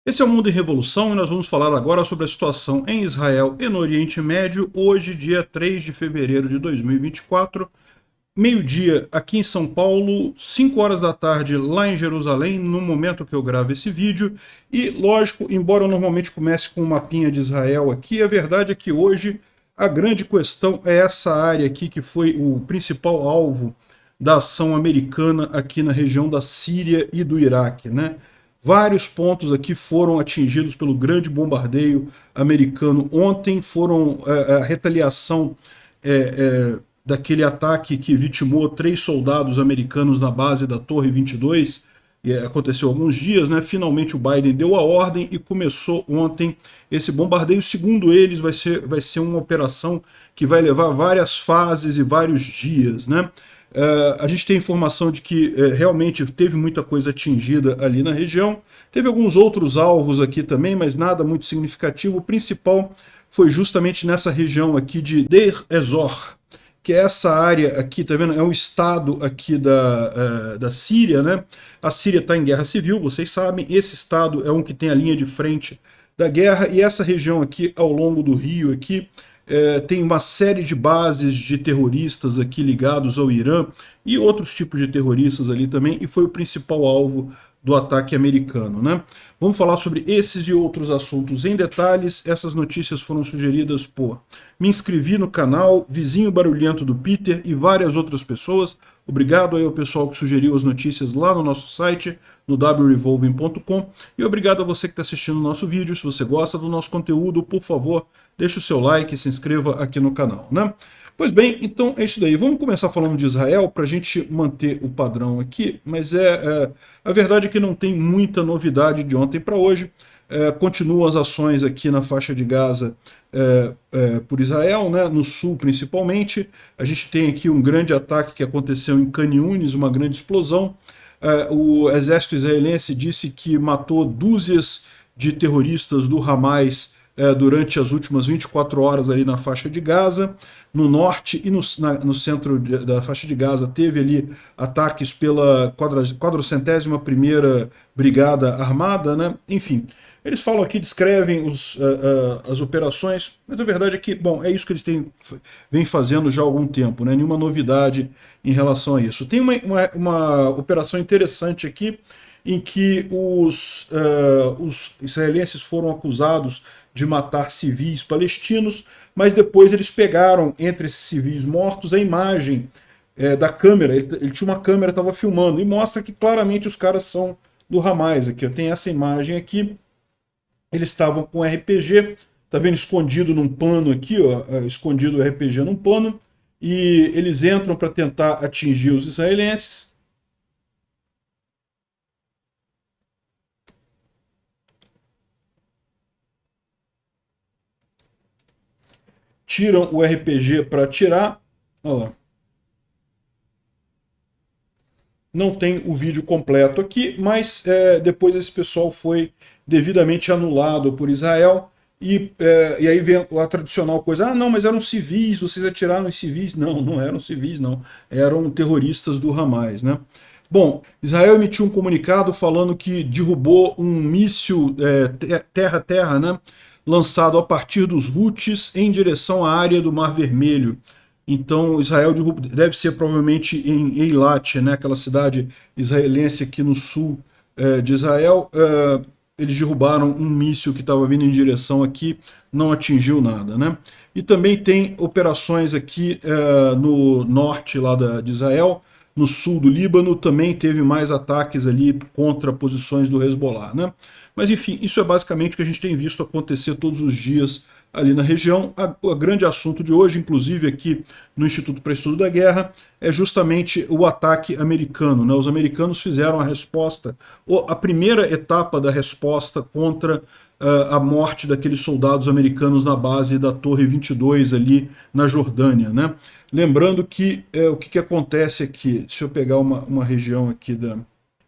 Esse é o Mundo em Revolução e nós vamos falar agora sobre a situação em Israel e no Oriente Médio, hoje, dia 3 de fevereiro de 2024, meio-dia aqui em São Paulo, 5 horas da tarde lá em Jerusalém, no momento que eu gravo esse vídeo. E, lógico, embora eu normalmente comece com um mapinha de Israel aqui, a verdade é que hoje a grande questão é essa área aqui que foi o principal alvo da ação americana aqui na região da Síria e do Iraque, né? Vários pontos aqui foram atingidos pelo grande bombardeio americano ontem, foram a retaliação daquele ataque que vitimou 3 soldados americanos na base da Torre 22, aconteceu há alguns dias, né? Finalmente o Biden deu a ordem e começou ontem esse bombardeio. Segundo eles, vai ser uma operação que vai levar várias fases e vários dias, né? A gente tem informação de que realmente teve muita coisa atingida ali na região. Teve alguns outros alvos aqui também, mas nada muito significativo. O principal foi justamente nessa região aqui de Deir ez-Zor, que é essa área aqui, tá vendo? É um estado aqui da Síria, né? A Síria está em guerra civil, vocês sabem. Esse estado é um que tem a linha de frente da guerra, e essa região aqui, ao longo do rio aqui, tem uma série de bases de terroristas aqui ligados ao Irã e outros tipos de terroristas ali também, e foi o principal alvo do ataque americano, né? Vamos falar sobre esses e outros assuntos em detalhes. Essas notícias foram sugeridas por Me Inscrevi no canal, Vizinho Barulhento do Peter e várias outras pessoas. Obrigado aí ao pessoal que sugeriu as notícias lá no nosso site, no wrevolving.com, e obrigado a você que está assistindo o nosso vídeo. Se você gosta do nosso conteúdo, por favor, deixe o seu like e se inscreva aqui no canal, né? Pois bem, então é isso daí. Vamos começar falando de Israel para a gente manter o padrão aqui, mas a verdade é que não tem muita novidade de ontem para hoje. Continuam as ações aqui na faixa de Gaza por Israel, né, no sul principalmente. A gente tem aqui um grande ataque que aconteceu em Khan Yunis, uma grande explosão. O exército israelense disse que matou dúzias de terroristas do Hamas durante as últimas 24 horas ali na faixa de Gaza. No norte e no centro da faixa de Gaza teve ali ataques pela 401ª Brigada Armada, né? Enfim, eles falam aqui, descrevem as operações, mas a verdade é que, bom, é isso que eles vêm fazendo já há algum tempo, né? Nenhuma novidade em relação a isso. Tem uma operação interessante aqui, em que os israelenses foram acusados de matar civis palestinos, mas depois eles pegaram entre esses civis mortos a imagem da câmera. Ele tinha uma câmera, estava filmando, e mostra que claramente os caras são do Hamas. Aqui, eu tenho essa imagem aqui. Eles estavam com RPG, tá vendo, escondido num pano aqui, ó, escondido o RPG num pano, e eles entram para tentar atingir os israelenses. Tiram o RPG para atirar. Olha lá. Não tem o vídeo completo aqui, mas depois esse pessoal foi devidamente anulado por Israel. E aí vem a tradicional coisa: ah, não, mas eram civis, vocês atiraram em civis. Não, não eram civis, não. Eram terroristas do Hamas, né? Bom, Israel emitiu um comunicado falando que derrubou um míssil terra-terra, né, lançado a partir dos Houthis em direção à área do Mar Vermelho. Então, Israel deve ser provavelmente em Eilat, né, aquela cidade israelense aqui no sul de Israel. Eles derrubaram um míssil que estava vindo em direção aqui, não atingiu nada, né? E também tem operações aqui no norte lá de Israel, no sul do Líbano, também teve mais ataques ali contra posições do Hezbollah, né? Mas enfim, isso é basicamente o que a gente tem visto acontecer todos os dias ali na região. O grande assunto de hoje, inclusive aqui no Instituto para Estudo da Guerra, é justamente o ataque americano, né? Os americanos fizeram a resposta, a primeira etapa da resposta contra a morte daqueles soldados americanos na base da Torre 22 ali na Jordânia, né? Lembrando que o que acontece aqui, se eu pegar uma região aqui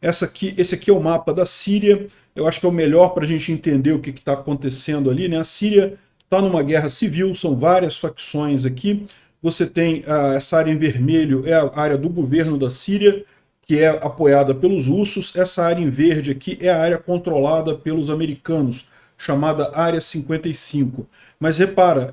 esse aqui é o mapa da Síria. Eu acho que é o melhor para a gente entender o que está acontecendo ali, né? A Síria está numa guerra civil, são várias facções aqui. Você tem essa área em vermelho, é a área do governo da Síria, que é apoiada pelos russos. Essa área em verde aqui é a área controlada pelos americanos, chamada Área 55. Mas repara,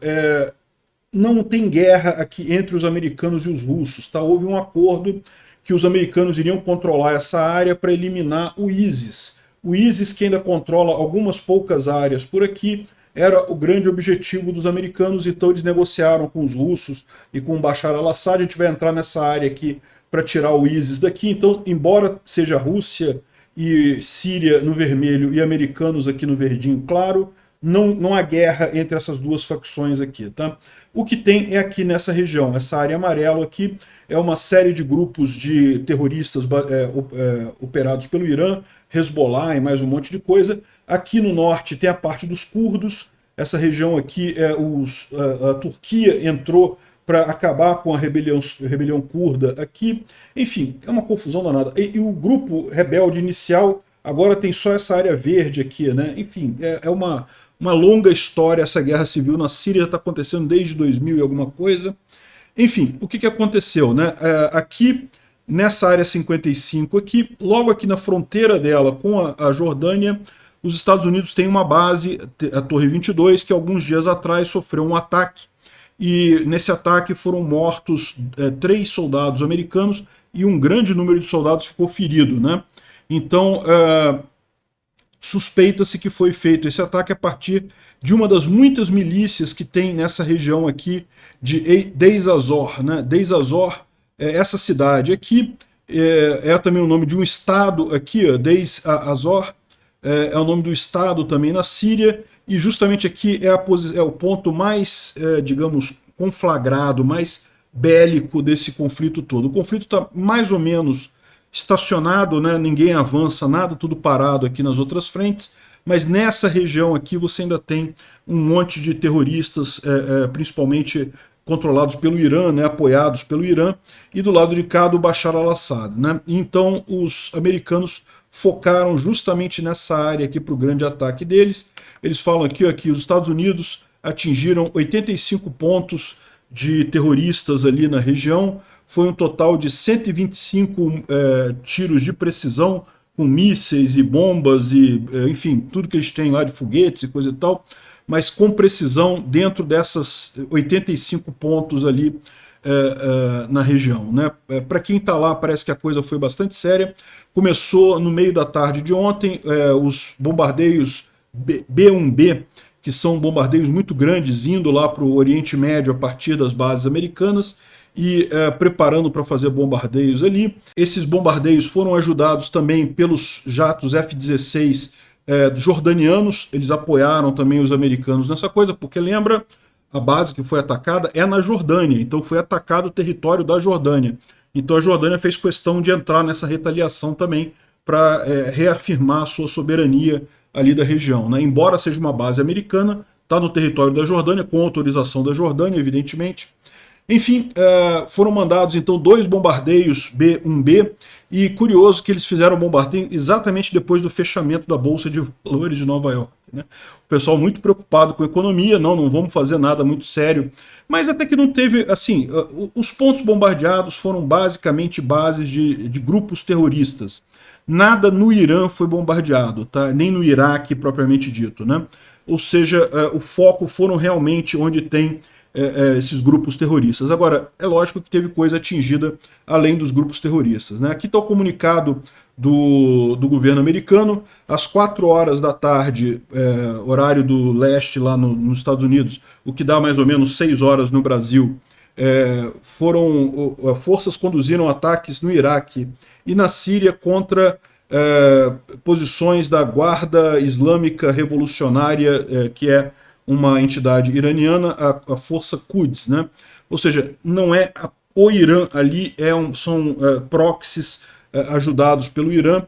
não tem guerra aqui entre os americanos e os russos, tá? Houve um acordo que os americanos iriam controlar essa área para eliminar o ISIS. O ISIS, que ainda controla algumas poucas áreas por aqui, era o grande objetivo dos americanos, então eles negociaram com os russos e com o Bashar al-Assad. A gente vai entrar nessa área aqui para tirar o ISIS daqui. Então, embora seja Rússia e Síria no vermelho e americanos aqui no verdinho claro, não há guerra entre essas duas facções aqui, tá? O que tem é aqui nessa região, essa área amarela aqui, é uma série de grupos de terroristas operados pelo Irã, Hezbollah e mais um monte de coisa. Aqui no norte tem a parte dos curdos, essa região aqui, a Turquia entrou para acabar com a rebelião curda aqui. Enfim, é uma confusão danada. E o grupo rebelde inicial agora tem só essa área verde aqui, né? Enfim, é uma longa história. Essa guerra civil na Síria está acontecendo desde 2000 e alguma coisa. Enfim, o que aconteceu, né? Aqui, nessa área 55 aqui, logo aqui na fronteira dela com a Jordânia, os Estados Unidos têm uma base, a Torre 22, que alguns dias atrás sofreu um ataque, e nesse ataque foram mortos 3 soldados americanos e um grande número de soldados ficou ferido, né? Então, suspeita-se que foi feito esse ataque a partir de uma das muitas milícias que tem nessa região aqui de Deir az-Zor, né? Deir az-Zor, essa cidade aqui, é também o nome de um estado aqui, Deir az-Zor, é o nome do estado também na Síria, e justamente aqui é o ponto mais, digamos, conflagrado, mais bélico desse conflito todo. O conflito está mais ou menos estacionado, né? Ninguém avança nada, tudo parado aqui nas outras frentes, mas nessa região aqui você ainda tem um monte de terroristas, principalmente controlados pelo Irã, né? Apoiados pelo Irã, e do lado de cá do Bashar al-Assad, né? Então os americanos focaram justamente nessa área aqui para o grande ataque deles. Eles falam aqui, os Estados Unidos atingiram 85 pontos de terroristas ali na região. Foi um total de 125 tiros de precisão, com mísseis e bombas e, enfim, tudo que eles têm lá de foguetes e coisa e tal, mas com precisão dentro dessas 85 pontos ali na região, né? Para quem está lá, parece que a coisa foi bastante séria. Começou no meio da tarde de ontem, os bombardeios B-1B, que são bombardeios muito grandes, indo lá para o Oriente Médio a partir das bases americanas e preparando para fazer bombardeios ali. Esses bombardeios foram ajudados também pelos jatos F-16 jordanianos. Eles apoiaram também os americanos nessa coisa, porque lembra, a base que foi atacada é na Jordânia, então foi atacado o território da Jordânia. Então a Jordânia fez questão de entrar nessa retaliação também para reafirmar a sua soberania ali da região, né? Embora seja uma base americana, está no território da Jordânia, com autorização da Jordânia, evidentemente. Enfim, foram mandados então 2 bombardeios B-1B, e curioso que eles fizeram o bombardeio exatamente depois do fechamento da Bolsa de Valores de Nova York, né? O pessoal muito preocupado com a economia, não vamos fazer nada muito sério, mas até que não teve, assim, os pontos bombardeados foram basicamente bases de grupos terroristas. Nada no Irã foi bombardeado, tá? Nem no Iraque propriamente dito, né? Ou seja, o foco foram realmente onde tem esses grupos terroristas. Agora, é lógico que teve coisa atingida além dos grupos terroristas, né? Aqui está o comunicado do governo americano, às 4 horas da tarde, horário do leste lá nos Estados Unidos, o que dá mais ou menos 6 horas no Brasil, forças conduziram ataques no Iraque e na Síria contra posições da Guarda Islâmica Revolucionária, que é uma entidade iraniana, a Força Quds, né? Ou seja, não é o Irã ali, são proxies ajudados pelo Irã,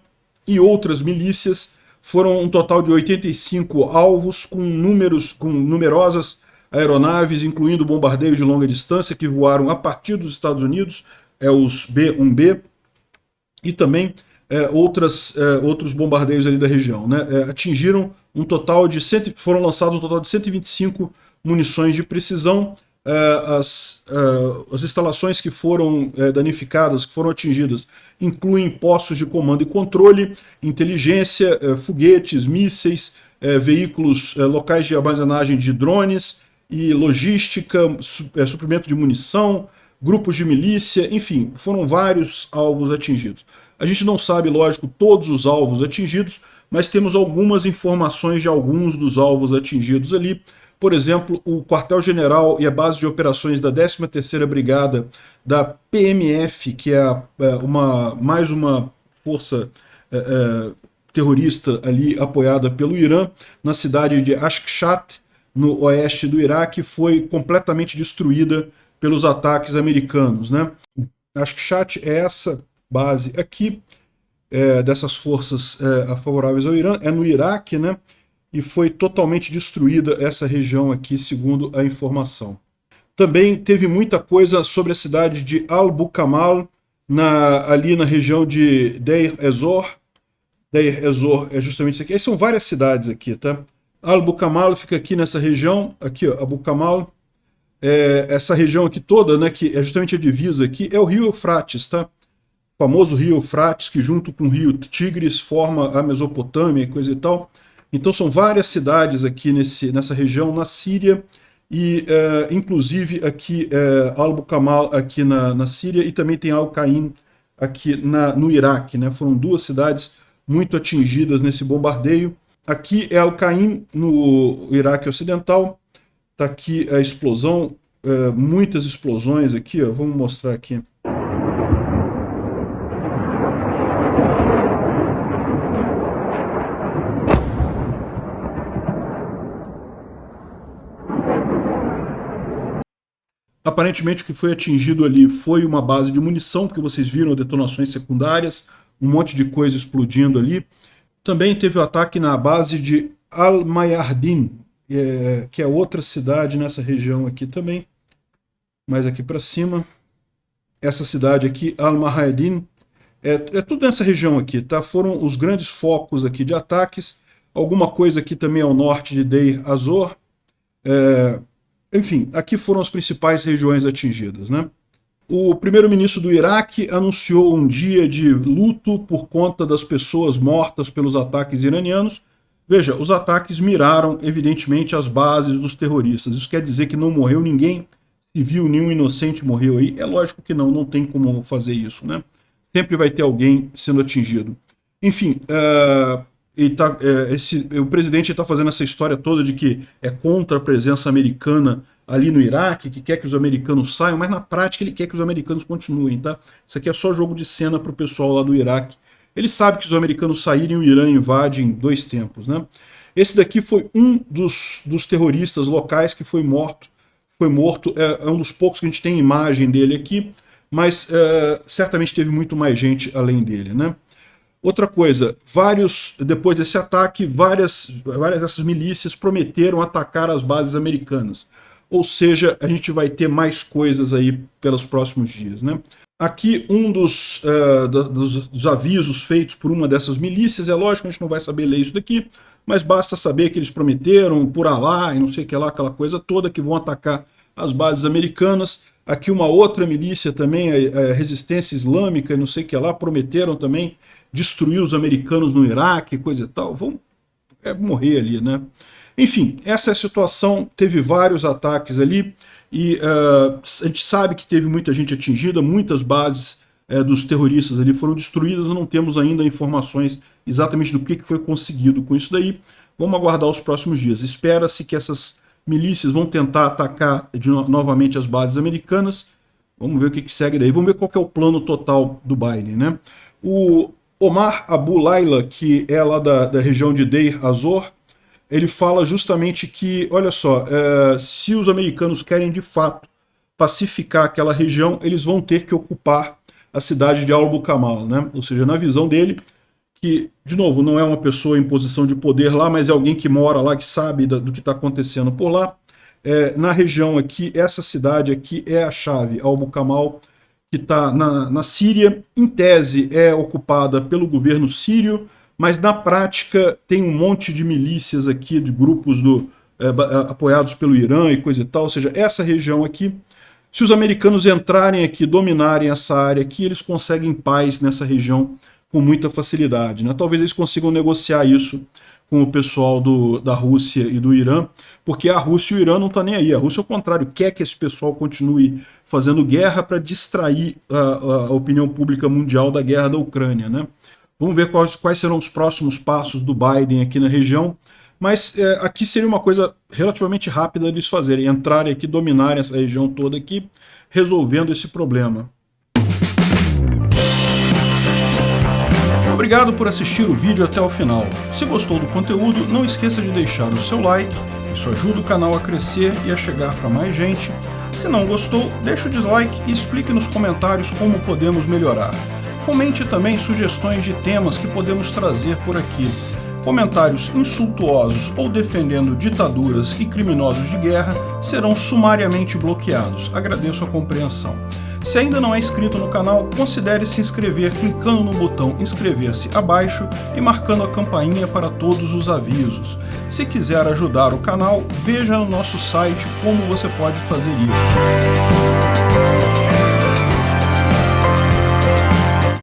e outras milícias. Foram um total de 85 alvos com numerosas aeronaves, incluindo bombardeios de longa distância que voaram a partir dos Estados Unidos, os B-1B, e também outros bombardeios ali da região, né? Atingiram um total de foram lançados um total de 125 munições de precisão. As instalações que foram danificadas, que foram atingidas, incluem postos de comando e controle, inteligência, foguetes, mísseis, veículos locais de armazenagem de drones e logística, suprimento de munição, grupos de milícia, enfim, foram vários alvos atingidos. A gente não sabe, lógico, todos os alvos atingidos, mas temos algumas informações de alguns dos alvos atingidos ali. Por exemplo, o quartel-general e a base de operações da 13ª Brigada da PMF, que é mais uma força terrorista ali apoiada pelo Irã, na cidade de Ashkshat, no oeste do Iraque, foi completamente destruída pelos ataques americanos, né? Ashkshat é essa base aqui, dessas forças favoráveis ao Irã, é no Iraque, né? E foi totalmente destruída essa região aqui, segundo a informação. Também teve muita coisa sobre a cidade de Al-Bukamal, ali na região de Deir ez-Zor. Deir ez-Zor é justamente isso aqui. São várias cidades aqui, tá? Al-Bukamal fica aqui nessa região, aqui ó, Al-Bukamal. Essa região aqui toda, né, que é justamente a divisa aqui, é o rio Eufrates, tá? O famoso rio Eufrates, que junto com o rio Tigres forma a Mesopotâmia e coisa e tal. Então são várias cidades aqui nessa região, na Síria, e inclusive aqui Al-Bukamal aqui na Síria, e também tem Al-Qaim aqui no Iraque, né? Foram duas cidades muito atingidas nesse bombardeio. Aqui é Al-Qaim, no Iraque Ocidental. Está aqui a explosão, muitas explosões aqui, ó. Vamos mostrar aqui. Aparentemente o que foi atingido ali foi uma base de munição, porque vocês viram detonações secundárias, um monte de coisa explodindo ali. Também teve o ataque na base de Al-Mayardin, que é outra cidade nessa região aqui também, mais aqui para cima. Essa cidade aqui, Al-Mayardin, é tudo nessa região aqui, tá? Foram os grandes focos aqui de ataques. Alguma coisa aqui também ao norte de Deir ez-Zor. Enfim, aqui foram as principais regiões atingidas, né? O primeiro-ministro do Iraque anunciou um dia de luto por conta das pessoas mortas pelos ataques iranianos. Veja, os ataques miraram, evidentemente, as bases dos terroristas. Isso quer dizer que não morreu ninguém civil, nenhum inocente morreu aí? É lógico que não tem como fazer isso, né? Sempre vai ter alguém sendo atingido. Enfim, o presidente está fazendo essa história toda de que é contra a presença americana ali no Iraque, que quer que os americanos saiam, mas na prática ele quer que os americanos continuem, tá? Isso aqui é só jogo de cena para o pessoal lá do Iraque. Ele sabe que se os americanos saírem, o Irã invade em 2 tempos, né? Esse daqui foi um dos terroristas locais que foi morto. É um dos poucos que a gente tem imagem dele aqui, mas certamente teve muito mais gente além dele, né? Outra coisa, depois desse ataque, várias dessas milícias prometeram atacar as bases americanas. Ou seja, a gente vai ter mais coisas aí pelos próximos dias, né? Aqui um dos avisos feitos por uma dessas milícias, é lógico que a gente não vai saber ler isso daqui, mas basta saber que eles prometeram, por Alá e não sei o que lá, aquela coisa toda, que vão atacar as bases americanas. Aqui uma outra milícia também, a Resistência Islâmica e não sei o que lá, prometeram também destruir os americanos no Iraque, coisa e tal. Vão morrer ali, né? Enfim, essa é a situação, teve vários ataques ali, e a gente sabe que teve muita gente atingida, muitas bases dos terroristas ali foram destruídas, não temos ainda informações exatamente do que foi conseguido com isso daí. Vamos aguardar os próximos dias. Espera-se que essas milícias vão tentar atacar novamente as bases americanas. Vamos ver o que segue daí. Vamos ver qual que é o plano total do Biden, né? O Omar Abu Layla, que é lá da região de Deir ez-Zor, ele fala justamente que, olha só, se os americanos querem de fato pacificar aquela região, eles vão ter que ocupar a cidade de Al-Bukamal, né? Ou seja, na visão dele, que, de novo, não é uma pessoa em posição de poder lá, mas é alguém que mora lá, que sabe do que está acontecendo por lá. Na região aqui, essa cidade aqui é a chave, Al-Bukamal, que está na Síria. Em tese, é ocupada pelo governo sírio, mas na prática tem um monte de milícias aqui, de grupos apoiados pelo Irã e coisa e tal, ou seja, essa região aqui, se os americanos entrarem aqui, dominarem essa área aqui, eles conseguem paz nessa região com muita facilidade, né? Talvez eles consigam negociar isso com o pessoal da Rússia e do Irã, porque a Rússia e o Irã não estão nem aí. A Rússia, ao contrário, quer que esse pessoal continue fazendo guerra para distrair a opinião pública mundial da guerra da Ucrânia, né? Vamos ver quais serão os próximos passos do Biden aqui na região, mas aqui seria uma coisa relativamente rápida eles fazerem, entrarem aqui, dominarem essa região toda aqui, resolvendo esse problema. Obrigado por assistir o vídeo até o final. Se gostou do conteúdo, não esqueça de deixar o seu like, isso ajuda o canal a crescer e a chegar para mais gente. Se não gostou, deixe o dislike e explique nos comentários como podemos melhorar. Comente também sugestões de temas que podemos trazer por aqui. Comentários insultuosos ou defendendo ditaduras e criminosos de guerra serão sumariamente bloqueados. Agradeço a compreensão. Se ainda não é inscrito no canal, considere se inscrever clicando no botão inscrever-se abaixo e marcando a campainha para todos os avisos. Se quiser ajudar o canal, veja no nosso site como você pode fazer isso.